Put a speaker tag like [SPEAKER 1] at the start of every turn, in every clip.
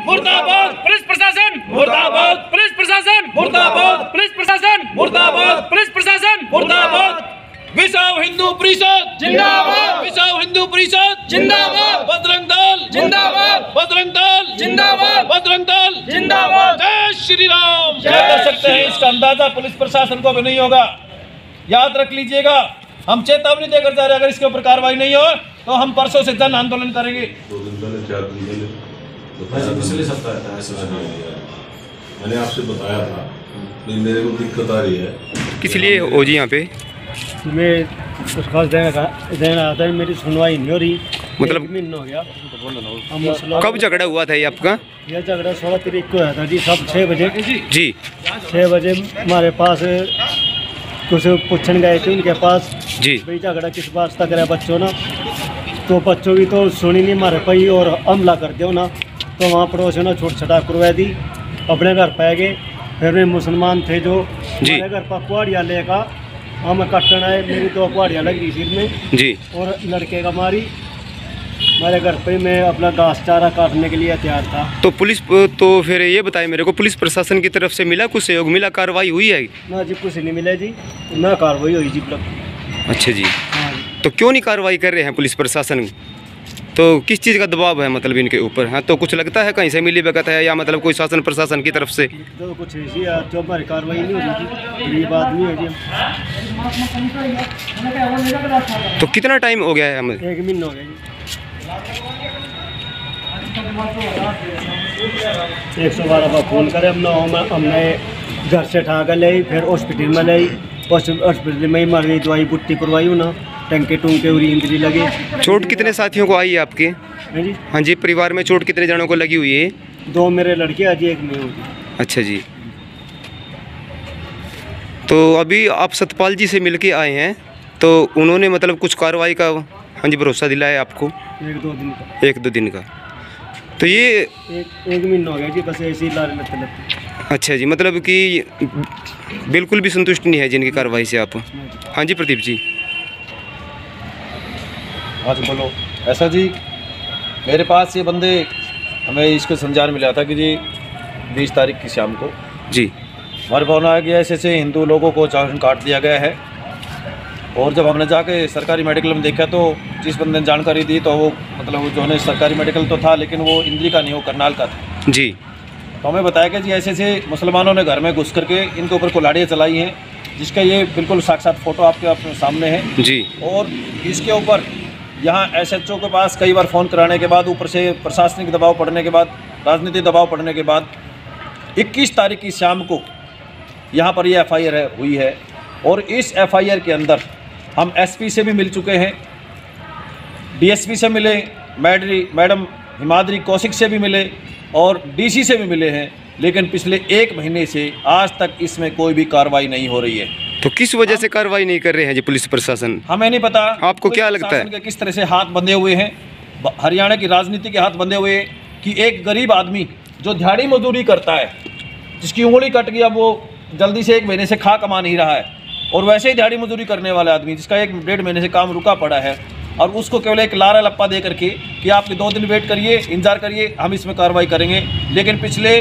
[SPEAKER 1] मुर्दाबाद, पुलिस प्रशासन मुर्दाबाद, पुलिस प्रशासन मुर्दाबाद, पुलिस प्रशासन मुर्दाबाद, पुलिस प्रशासन मुर्दाबाद। विश्व हिंदू परिषद जिंदाबाद, विश्व हिंदू परिषद जिंदाबाद, बजरंग दल जिंदाबाद, बजरंग दल जिंदाबाद, बजरंग दल जिंदाबाद। जय श्री राम। कर सकते हैं, इसका अंदाजा पुलिस प्रशासन को भी नहीं होगा। याद रख लीजिएगा, हम चेतावनी देकर जा रहे हैं, अगर इसके ऊपर कार्रवाई नहीं हो तो हम परसों से जन आंदोलन करेंगे।
[SPEAKER 2] 2 दिन पहले 4 दिन पहले पिछले सप्ताह ऐसा मैंने आपसे बताया था, मेरे को दिक्कत आ रही है।
[SPEAKER 3] किस लिए हो जी यहाँ पे?
[SPEAKER 4] मैं कुछ खास देना आता है, मेरी सुनवाई नहीं हो रही।
[SPEAKER 3] मतलब
[SPEAKER 4] 1 महीना हो गया।
[SPEAKER 3] कब झगड़ा हुआ था ये आपका?
[SPEAKER 4] यह झगड़ा 16 तारीख को हुआ था जी, सब 6 बजे
[SPEAKER 3] जी।
[SPEAKER 4] 6 बजे हमारे पास कुछ पूछने गए थे उनके पास
[SPEAKER 3] जी।
[SPEAKER 4] भाई झगड़ा किस बात तक है बच्चों ना, तो बच्चों की तो सुनी नहीं हमारे पाई और हमला कर दो ना, तो वहाँ पड़ोसियों ने छोट छटा करवा दी, अपने घर पे गए। फिर वे मुसलमान थे जो हमारे घर पर कुआड़िया लेकर हमें कटना है, मेरी 2 कुआड़ियाँ लग रही सिर में
[SPEAKER 3] जी,
[SPEAKER 4] और लड़के का मारी। हमारे घर पे मैं अपना घास चारा काटने के लिए तैयार था।
[SPEAKER 3] तो पुलिस तो फिर ये बताए मेरे को, पुलिस प्रशासन की तरफ से मिला कुछ सहयोग, मिला, कार्रवाई हुई है?
[SPEAKER 4] ना जी, कुछ नहीं मिला जी, ना कार्रवाई हुई जी।
[SPEAKER 3] अच्छा जी।
[SPEAKER 4] हाँ जी।
[SPEAKER 3] तो क्यों नहीं कार्रवाई कर रहे हैं पुलिस प्रशासन? तो किस चीज़ का दबाव है मतलब इनके ऊपर? हाँ, तो कुछ लगता है कहीं से मिली भगत है या मतलब कोई शासन प्रशासन की तरफ से?
[SPEAKER 4] तो कुछ ऐसी जो हमारी कार्रवाई नहीं हो रही थी, गरीब आदमी है जी।
[SPEAKER 3] तो कितना टाइम हो गया है हमें?
[SPEAKER 4] 1 महीना हो गया जी। 112 पर फोन करे हमने घर से उठा कर ले, फिर हॉस्पिटल में ले, हॉस्पिटल में ही मरी, दवाई बुट्टी करवाई ना, टंके टूंके उरी इंजरी लगे।
[SPEAKER 3] चोट कितने साथियों को आई है आपके?
[SPEAKER 4] हाँ जी।
[SPEAKER 3] हाँ जी, परिवार में चोट कितने जनों को लगी हुई है?
[SPEAKER 4] 2 मेरे लड़के आज 1 मैं हूँ।
[SPEAKER 3] अच्छा जी। तो अभी आप सतपाल जी से मिल के आए हैं, तो उन्होंने मतलब कुछ कार्रवाई का हाँ जी भरोसा दिलाया आपको?
[SPEAKER 4] 1-2 दिन का।
[SPEAKER 3] 1-2 दिन का। तो ये
[SPEAKER 4] 1 महीना हो गया जी, बस ऐसे ही लाल लगते लगते।
[SPEAKER 3] अच्छा जी, मतलब कि बिल्कुल भी संतुष्ट नहीं है जिनकी कार्रवाई से आप? हाँ जी प्रदीप जी।
[SPEAKER 5] हाँ जी बोलो। ऐसा जी, मेरे पास ये बंदे, हमें इसको संचार मिला था कि जी 20 तारीख की शाम को
[SPEAKER 3] जी
[SPEAKER 5] हमारे फोन आया कि ऐसे हिंदू लोगों को चालान काट दिया गया है। और जब हमने जाके सरकारी मेडिकल में देखा तो जिस बंदे ने जानकारी दी तो वो मतलब जो है सरकारी मेडिकल तो था, लेकिन वो इंद्री का नहीं, वो करनाल का था
[SPEAKER 3] जी।
[SPEAKER 5] तो हमें बताया कि जी ऐसे मुसलमानों ने घर में घुस करके इनके ऊपर कुल्हाड़ियाँ चलाई हैं, जिसका ये बिल्कुल साक्षात फ़ोटो आपके अपने सामने है
[SPEAKER 3] जी।
[SPEAKER 5] और इसके ऊपर यहाँ SHO के पास कई बार फ़ोन कराने के बाद, ऊपर से प्रशासनिक दबाव पड़ने के बाद, राजनीतिक दबाव पड़ने के बाद 21 तारीख की शाम को यहाँ पर ये FIR हुई है। और इस FIR के अंदर हम SP से भी मिल चुके हैं, DSP से मिले, मैडम हिमाद्री कौशिक से भी मिले और DC से भी मिले हैं, लेकिन पिछले 1 महीने से आज तक इसमें कोई भी कार्रवाई नहीं हो रही है।
[SPEAKER 3] तो किस वजह से कार्रवाई नहीं कर रहे हैं जी पुलिस प्रशासन?
[SPEAKER 5] हमें नहीं पता।
[SPEAKER 3] आपको क्या लगता है
[SPEAKER 5] किस तरह से हाथ बंधे हुए हैं, हरियाणा की राजनीति के हाथ बंधे हुए हैं कि एक गरीब आदमी जो दिहाड़ी मजदूरी करता है, जिसकी उंगली कट गई, अब वो जल्दी से 1 महीने से खा कमा नहीं रहा है, और वैसे ही दिहाड़ी मजदूरी करने वाला आदमी जिसका 1-1.5 महीने से काम रुका पड़ा है, और उसको केवल एक लारा लप्पा दे करके कि आप 2 दिन वेट करिए, इंतजार करिए, हम इसमें कार्रवाई करेंगे। लेकिन पिछले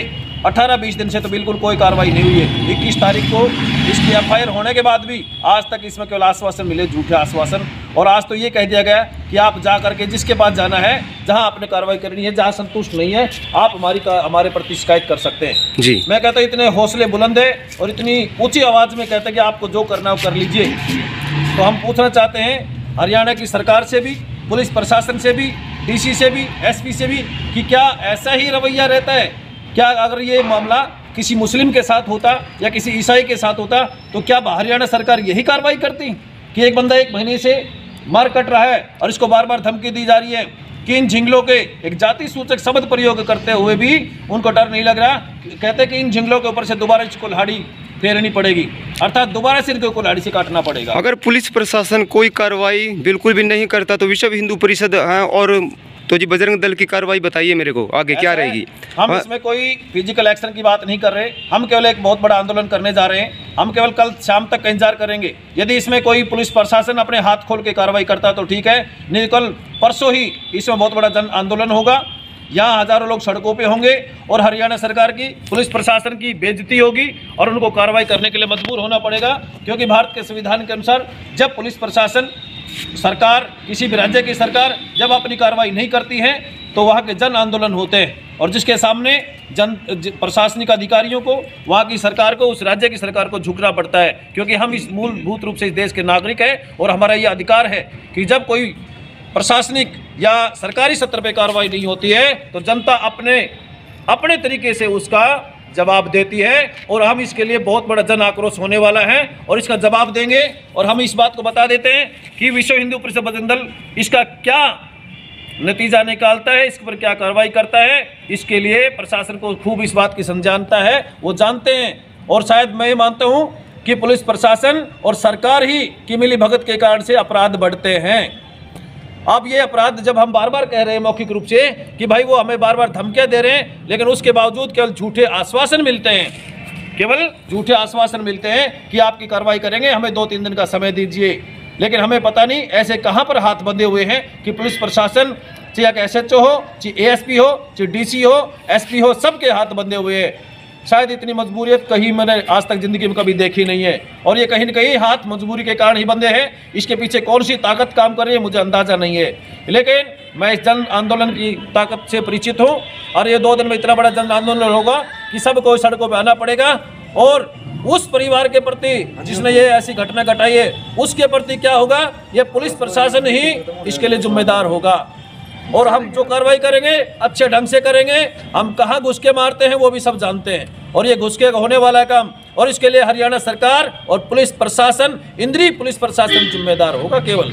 [SPEAKER 5] 18-20 दिन से तो बिल्कुल कोई कार्रवाई नहीं हुई है। 21 तारीख को इसकी FIR होने के बाद भी आज तक इसमें केवल आश्वासन मिले, झूठे आश्वासन। और आज तो ये कह दिया गया कि आप जा करके जिसके पास जाना है, जहां आपने कार्रवाई करनी है, जहां संतुष्ट नहीं है, आप हमारे प्रति शिकायत कर सकते हैं
[SPEAKER 3] जी।
[SPEAKER 5] मैं कहता हूँ इतने हौसले बुलंद है और इतनी ऊंची आवाज़ में कहते हैं कि आपको जो करना है वो कर लीजिए। तो हम पूछना चाहते हैं हरियाणा की सरकार से भी, पुलिस प्रशासन से भी, DC से भी, SP से भी कि क्या ऐसा ही रवैया रहता है? क्या अगर ये मामला किसी मुस्लिम के साथ होता या किसी ईसाई के साथ होता तो क्या हरियाणा सरकार यही कार्रवाई करती कि एक बंदा 1 महीने से मार कट रहा है और इसको बार बार धमकी दी जा रही है कि इन झिंगलों के एक जाति सूचक शब्द प्रयोग करते हुए भी उनको डर नहीं लग रहा? कहते हैं कि इन झिंगलों के ऊपर से दोबारा इसको कुल्हाड़ी फेरनी पड़ेगी, अर्थात दोबारा सिर को कुल्हाड़ी से काटना पड़ेगा।
[SPEAKER 3] अगर पुलिस प्रशासन कोई कार्रवाई बिल्कुल भी नहीं करता तो विश्व हिंदू परिषद और तो जी बजरंग दल की कार्रवाई बताइए मेरे को, आगे क्या रहेगी?
[SPEAKER 5] हम इसमें कोई फिजिकल एक्शन की बात नहीं कर रहे, हम केवल एक बहुत बड़ा आंदोलन करने जा रहे हैं। हम केवल कल शाम तक का इंतजार करेंगे। यदि इसमें कोई पुलिस प्रशासन अपने हाथ खोल के कार्रवाई करता तो ठीक है, नहीं कल परसों ही इसमें बहुत बड़ा जन आंदोलन होगा। यहाँ हजारों लोग सड़कों पे होंगे और हरियाणा सरकार की पुलिस प्रशासन की बेइज्जती होगी और उनको कार्रवाई करने के लिए मजबूर होना पड़ेगा। क्योंकि भारत के संविधान के अनुसार जब पुलिस प्रशासन सरकार, किसी भी राज्य की सरकार जब अपनी कार्रवाई नहीं करती है तो वहाँ के जन आंदोलन होते हैं और जिसके सामने प्रशासनिक अधिकारियों को, वहाँ की सरकार को, उस राज्य की सरकार को झुकना पड़ता है। क्योंकि हम इस मूलभूत रूप से इस देश के नागरिक हैं और हमारा ये अधिकार है कि जब कोई प्रशासनिक या सरकारी सत्र पे कार्रवाई नहीं होती है तो जनता अपने तरीके से उसका जवाब देती है और हम इसके लिए बहुत बड़ा जन आक्रोश होने वाला है और इसका जवाब देंगे। और हम इस बात को बता देते हैं कि विश्व हिंदू परिषद बजरंग दल इसका क्या नतीजा निकालता है, इस पर क्या कार्रवाई करता है, इसके लिए प्रशासन को खूब इस बात की समझाता है, वो जानते हैं। और शायद मैं ये मानता हूँ कि पुलिस प्रशासन और सरकार ही की मिली भगत के कारण से अपराध बढ़ते हैं। अब ये अपराध जब हम बार बार कह रहे हैं मौखिक रूप से कि भाई वो हमें बार बार धमकियां दे रहे हैं, लेकिन उसके बावजूद केवल झूठे आश्वासन मिलते हैं, केवल झूठे आश्वासन मिलते हैं कि आपकी कार्रवाई करेंगे, हमें 2-3 दिन का समय दीजिए। लेकिन हमें पता नहीं ऐसे कहाँ पर हाथ बंधे हुए हैं कि पुलिस प्रशासन, चाहे SHO हो, चाहे ASP हो, चाहे DC हो, SP हो, सबके हाथ बंधे हुए हैं। शायद इतनी मजबूरियत कहीं मैंने आज तक ज़िंदगी में कभी देखी नहीं है और ये कहीं न कहीं हाथ मजबूरी के कारण ही बंधे हैं। इसके पीछे कौन सी ताकत काम कर रही है मुझे अंदाज़ा नहीं है, लेकिन मैं इस जन आंदोलन की ताकत से परिचित हूँ और ये 2 दिन में इतना बड़ा जन आंदोलन होगा कि सबको सड़कों पर आना पड़ेगा। और उस परिवार के प्रति जिसने ये ऐसी घटना घटाई है उसके प्रति क्या होगा, ये पुलिस प्रशासन ही इसके लिए जिम्मेदार होगा। और हम जो कार्रवाई करेंगे अच्छे ढंग से करेंगे। हम कहाँ घुस के मारते हैं वो भी सब जानते हैं और ये घुस के होने वाला है काम, और इसके लिए हरियाणा सरकार और पुलिस प्रशासन, इंद्रीय पुलिस प्रशासन जिम्मेदार होगा केवल।